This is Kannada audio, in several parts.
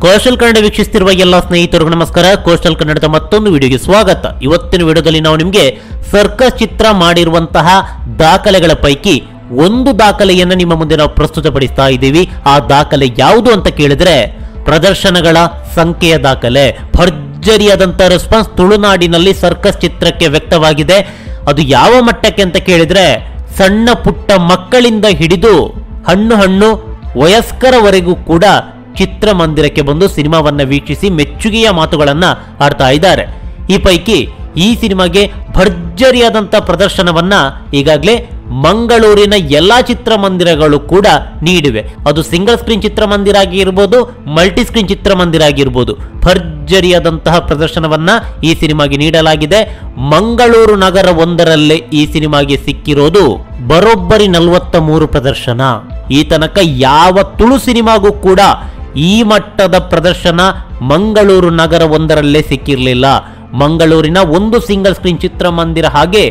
ಕೋಸ್ಟಲ್ ಕನ್ನಡ ವೀಕ್ಷಿಸುತ್ತಿರುವ ಎಲ್ಲ ಸ್ನೇಹಿತರಿಗೂ ನಮಸ್ಕಾರ. ಕೋಸ್ಟಲ್ ಕನ್ನಡದ ಮತ್ತೊಂದು ವಿಡಿಯೋಗೆ ಸ್ವಾಗತ. ಇವತ್ತಿನ ವಿಡಿಯೋದಲ್ಲಿ ನಾವು ನಿಮಗೆ ಸರ್ಕಸ್ ಚಿತ್ರ ಮಾಡಿರುವಂತಹ ದಾಖಲೆಗಳ ಪೈಕಿ ಒಂದು ದಾಖಲೆಯನ್ನು ನಿಮ್ಮ ಮುಂದೆ ನಾವು ಪ್ರಸ್ತುತಪಡಿಸ್ತಾ ಇದ್ದೀವಿ. ಆ ದಾಖಲೆ ಯಾವುದು ಅಂತ ಕೇಳಿದ್ರೆ ಪ್ರದರ್ಶನಗಳ ಸಂಖ್ಯೆಯ ದಾಖಲೆ. ಭರ್ಜರಿಯಾದಂತಹ ರೆಸ್ಪಾನ್ಸ್ ತುಳುನಾಡಿನಲ್ಲಿ ಸರ್ಕಸ್ ಚಿತ್ರಕ್ಕೆ ವ್ಯಕ್ತವಾಗಿದೆ. ಅದು ಯಾವ ಮಟ್ಟಕ್ಕೆ ಅಂತ ಕೇಳಿದ್ರೆ ಸಣ್ಣ ಪುಟ್ಟ ಮಕ್ಕಳಿಂದ ಹಿಡಿದು ಹಣ್ಣು ವಯಸ್ಕರವರೆಗೂ ಕೂಡ ಚಿತ್ರಮಂದಿರಕ್ಕೆ ಬಂದು ಸಿನಿಮಾವನ್ನ ವೀಕ್ಷಿಸಿ ಮೆಚ್ಚುಗೆಯ ಮಾತುಗಳನ್ನ ಆಡ್ತಾ ಇದ್ದಾರೆ. ಈ ಪೈಕಿ ಈ ಸಿನಿಮಾಗೆ ಭರ್ಜರಿಯಾದಂತ ಪ್ರದರ್ಶನವನ್ನ ಈಗಾಗಲೇ ಮಂಗಳೂರಿನ ಎಲ್ಲಾ ಚಿತ್ರಮಂದಿರಗಳು ಕೂಡ ನೀಡಿವೆ. ಅದು ಸಿಂಗಲ್ ಸ್ಕ್ರೀನ್ ಚಿತ್ರಮಂದಿರ ಆಗಿರ್ಬೋದು, ಮಲ್ಟಿ ಸ್ಕ್ರೀನ್ ಚಿತ್ರಮಂದಿರ ಆಗಿರ್ಬೋದು. ಭರ್ಜರಿಯಾದಂತಹ ಪ್ರದರ್ಶನವನ್ನ ಈ ಸಿನಿಮಾಗೆ ನೀಡಲಾಗಿದೆ. ಮಂಗಳೂರು ನಗರ ಒಂದರಲ್ಲೇ ಈ ಸಿನಿಮಾಗೆ ಸಿಕ್ಕಿರೋದು ಬರೋಬ್ಬರಿ 43 ಪ್ರದರ್ಶನ. ಈ ತನಕ ಯಾವ ತುಳು ಸಿನಿಮಾಗೂ ಕೂಡ ಈ ಮಟ್ಟದ ಪ್ರದರ್ಶನ ಮಂಗಳೂರು ನಗರ ಒಂದರಲ್ಲೇ ಸಿಕ್ಕಿರಲಿಲ್ಲ. ಮಂಗಳೂರಿನ ಒಂದು ಸಿಂಗಲ್ ಸ್ಕ್ರೀನ್ ಚಿತ್ರಮಂದಿರ ಹಾಗೆ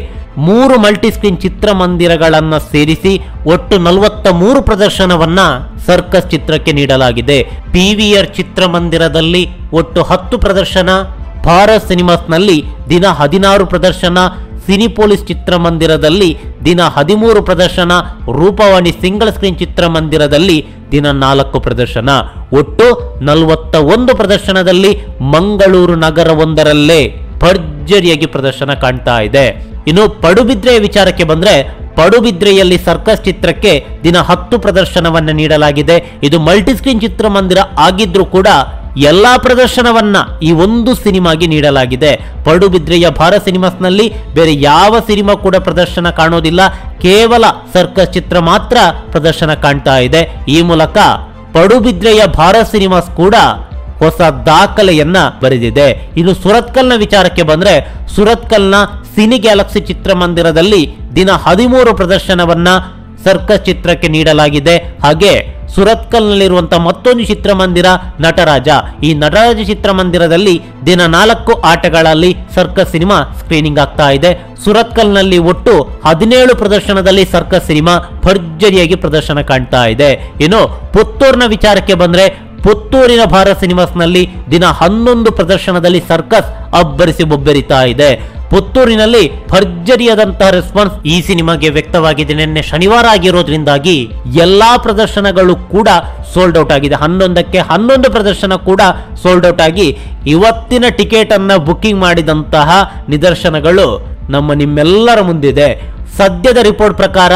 3 ಮಲ್ಟಿ ಸ್ಕ್ರೀನ್ ಚಿತ್ರಮಂದಿರಗಳನ್ನ ಸೇರಿಸಿ ಒಟ್ಟು 43 ಪ್ರದರ್ಶನವನ್ನ ಸರ್ಕಸ್ ಚಿತ್ರಕ್ಕೆ ನೀಡಲಾಗಿದೆ. PVR ಚಿತ್ರಮಂದಿರದಲ್ಲಿ ಒಟ್ಟು 10 ಪ್ರದರ್ಶನ, ಭಾರತ್ ಸಿನಿಮಾಸ್ನಲ್ಲಿ ದಿನ 16 ಪ್ರದರ್ಶನ, ಸಿನಿಪೋಲಿಸ್ ಚಿತ್ರಮಂದಿರದಲ್ಲಿ ದಿನ 13 ಪ್ರದರ್ಶನ, ರೂಪವಾಣಿ ಸಿಂಗಲ್ ಸ್ಕ್ರೀನ್ ಚಿತ್ರಮಂದಿರದಲ್ಲಿ ದಿನ 4 ಪ್ರದರ್ಶನ. ಒಟ್ಟು 41 ಪ್ರದರ್ಶನದಲ್ಲಿ ಮಂಗಳೂರು ನಗರ ಒಂದರಲ್ಲೇ ಭರ್ಜರಿಯಾಗಿ ಪ್ರದರ್ಶನ ಕಾಣ್ತಾ ಇದೆ. ಇನ್ನು ಪಡುಬಿದ್ರೆಯ ವಿಚಾರಕ್ಕೆ ಬಂದ್ರೆ ಪಡುಬಿದ್ರೆಯಲ್ಲಿ ಸರ್ಕಸ್ ಚಿತ್ರಕ್ಕೆ ದಿನ 10 ಪ್ರದರ್ಶನವನ್ನ ನೀಡಲಾಗಿದೆ. ಇದು ಮಲ್ಟಿ ಸ್ಕ್ರೀನ್ ಚಿತ್ರಮಂದಿರ ಆಗಿದ್ರೂ ಕೂಡ ಎಲ್ಲಾ ಪ್ರದರ್ಶನವನ್ನ ಈ ಒಂದು ಸಿನಿಮಾಗೆ ನೀಡಲಾಗಿದೆ. ಪಡುಬಿದ್ರೆಯ ಭಾರತ್ ಸಿನಿಮಾಸ್ನಲ್ಲಿ ಬೇರೆ ಯಾವ ಸಿನಿಮಾ ಕೂಡ ಪ್ರದರ್ಶನ ಕಾಣೋದಿಲ್ಲ. ಕೇವಲ ಸರ್ಕಸ್ ಚಿತ್ರ ಮಾತ್ರ ಪ್ರದರ್ಶನ ಕಾಣ್ತಾ ಇದೆ. ಈ ಮೂಲಕ ಪಡುಬಿದ್ರೆಯ ಭಾರತ್ ಸಿನಿಮಾಸ್ ಕೂಡ ಹೊಸ ದಾಖಲೆಯನ್ನ ಬರೆದಿದೆ. ಇನ್ನು ಸುರತ್ಕಲ್ನ ವಿಚಾರಕ್ಕೆ ಬಂದ್ರೆ ಸುರತ್ಕಲ್ನ ಸಿನಿ ಗ್ಯಾಲಕ್ಸಿ ಚಿತ್ರಮಂದಿರದಲ್ಲಿ ದಿನ 13 ಪ್ರದರ್ಶನವನ್ನ ಸರ್ಕಸ್ ಚಿತ್ರಕ್ಕೆ ನೀಡಲಾಗಿದೆ. ಹಾಗೆ ಸುರತ್ಕಲ್ನಲ್ಲಿರುವಂತಹ ಮತ್ತೊಂದು ಚಿತ್ರಮಂದಿರ ನಟರಾಜ. ಈ ನಟರಾಜ ಚಿತ್ರಮಂದಿರದಲ್ಲಿ ದಿನ 4 ಆಟಗಳಲ್ಲಿ ಸರ್ಕಸ್ ಸಿನಿಮಾ ಸ್ಕ್ರೀನಿಂಗ್ ಆಗ್ತಾ ಇದೆ. ಸುರತ್ಕಲ್ನಲ್ಲಿ ಒಟ್ಟು 17 ಪ್ರದರ್ಶನದಲ್ಲಿ ಸರ್ಕಸ್ ಸಿನಿಮಾ ಭರ್ಜರಿಯಾಗಿ ಪ್ರದರ್ಶನ ಕಾಣ್ತಾ ಇದೆ. ಇನ್ನು ಪುತ್ತೂರಿನ ವಿಚಾರಕ್ಕೆ ಬಂದ್ರೆ ಪುತ್ತೂರಿನ ಭಾರತ್ ಸಿನಿಮಾಸ್ನಲ್ಲಿ ದಿನ 11 ಪ್ರದರ್ಶನದಲ್ಲಿ ಸರ್ಕಸ್ ಅಬ್ಬರಿಸಿ ಬೊಬ್ಬರಿತಾ ಇದೆ. ಪುತ್ತೂರಿನಲ್ಲಿ ಭರ್ಜರಿಯಾದಂತಹ ರೆಸ್ಪಾನ್ಸ್ ಈ ಸಿನಿಮಾಗೆ ವ್ಯಕ್ತವಾಗಿದೆ. ನಿನ್ನೆ ಶನಿವಾರ ಆಗಿರೋದ್ರಿಂದಾಗಿ ಎಲ್ಲಾ ಪ್ರದರ್ಶನಗಳು ಕೂಡ ಸೋಲ್ಡ್ ಔಟ್ ಆಗಿದೆ. 11ಕ್ಕೆ 11 ಪ್ರದರ್ಶನ ಕೂಡ ಸೋಲ್ಡ್ ಔಟ್ ಆಗಿ ಇವತ್ತಿನ ಟಿಕೆಟ್ ಅನ್ನ ಬುಕ್ಕಿಂಗ್ ಮಾಡಿದಂತಹ ನಿದರ್ಶನಗಳು ನಿಮ್ಮೆಲ್ಲರ ಮುಂದಿದೆ. ಸದ್ಯದ ರಿಪೋರ್ಟ್ ಪ್ರಕಾರ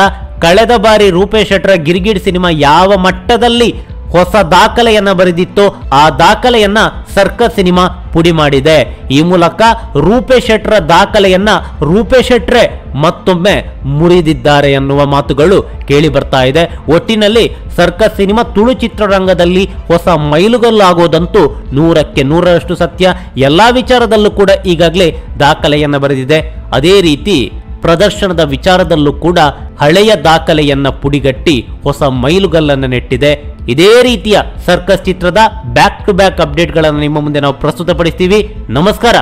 ಕಳೆದ ಬಾರಿ ರೂಪೇಶ್ ಶೆಟ್ಟರ ಗಿರ್ಗಿಡ್ ಸಿನಿಮಾ ಯಾವ ಮಟ್ಟದಲ್ಲಿ ಹೊಸ ದಾಖಲೆಯನ್ನ ಬರೆದಿತ್ತು ಆ ದಾಖಲೆಯನ್ನ ಸರ್ಕಸ್ ಸಿನಿಮಾ ಪುಡಿ ಮಾಡಿದೆ. ಈ ಮೂಲಕ ರೂಪೇಶ್ ಶೆಟ್ಟರ ದಾಖಲೆಯನ್ನ ರೂಪೇಶ್ ಶೆಟ್ರೆ ಮತ್ತೊಮ್ಮೆ ಮುರಿದಿದ್ದಾರೆ ಎನ್ನುವ ಮಾತುಗಳು ಕೇಳಿ ಬರ್ತಾ ಇದೆ. ಒಟ್ಟಿನಲ್ಲಿ ಸರ್ಕಸ್ ಸಿನಿಮಾ ತುಳು ಚಿತ್ರರಂಗದಲ್ಲಿ ಹೊಸ ಮೈಲುಗಲ್ಲಾಗೋದಂತೂ 100ಕ್ಕೆ 100ರಷ್ಟು ಸತ್ಯ. ಎಲ್ಲಾ ವಿಚಾರದಲ್ಲೂ ಕೂಡ ಈಗಾಗಲೇ ದಾಖಲೆಯನ್ನ ಬರೆದಿದೆ. ಅದೇ ರೀತಿ ಪ್ರದರ್ಶನದ ವಿಚಾರದಲ್ಲೂ ಕೂಡ ಹಳೆಯ ದಾಖಲೆಯನ್ನ ಪುಡಿಗಟ್ಟಿ ಹೊಸ ಮೈಲುಗಲ್ಲನ್ನು ನೆಟ್ಟಿದೆ. ಇದೇ ರೀತಿಯ ಸರ್ಕಸ್ ಚಿತ್ರದ ಬ್ಯಾಕ್ ಟು ಬ್ಯಾಕ್ ಅಪ್ಡೇಟ್ಗಳನ್ನು ನಿಮ್ಮ ಮುಂದೆ ನಾವು ಪ್ರಸ್ತುತಪಡಿಸ್ತೀವಿ. ನಮಸ್ಕಾರ.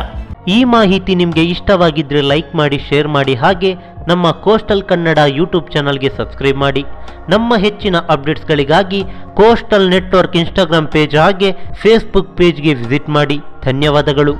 ಈ ಮಾಹಿತಿ ನಿಮಗೆ ಇಷ್ಟವಾಗಿದ್ರೆ ಲೈಕ್ ಮಾಡಿ, ಶೇರ್ ಮಾಡಿ, ಹಾಗೆ ನಮ್ಮ ಕೋಸ್ಟಲ್ ಕನ್ನಡ ಯೂಟ್ಯೂಬ್ ಚಾನಲ್ಗೆ ಸಬ್ಸ್ಕ್ರೈಬ್ ಮಾಡಿ. ನಮ್ಮ ಹೆಚ್ಚಿನ ಅಪ್ಡೇಟ್ಸ್ಗಳಿಗಾಗಿ ಕೋಸ್ಟಲ್ ನೆಟ್ವರ್ಕ್ ಇನ್ಸ್ಟಾಗ್ರಾಮ್ ಪೇಜ್ ಹಾಗೆ ಫೇಸ್ಬುಕ್ ಪೇಜ್ಗೆ ವಿಸಿಟ್ ಮಾಡಿ. ಧನ್ಯವಾದಗಳು.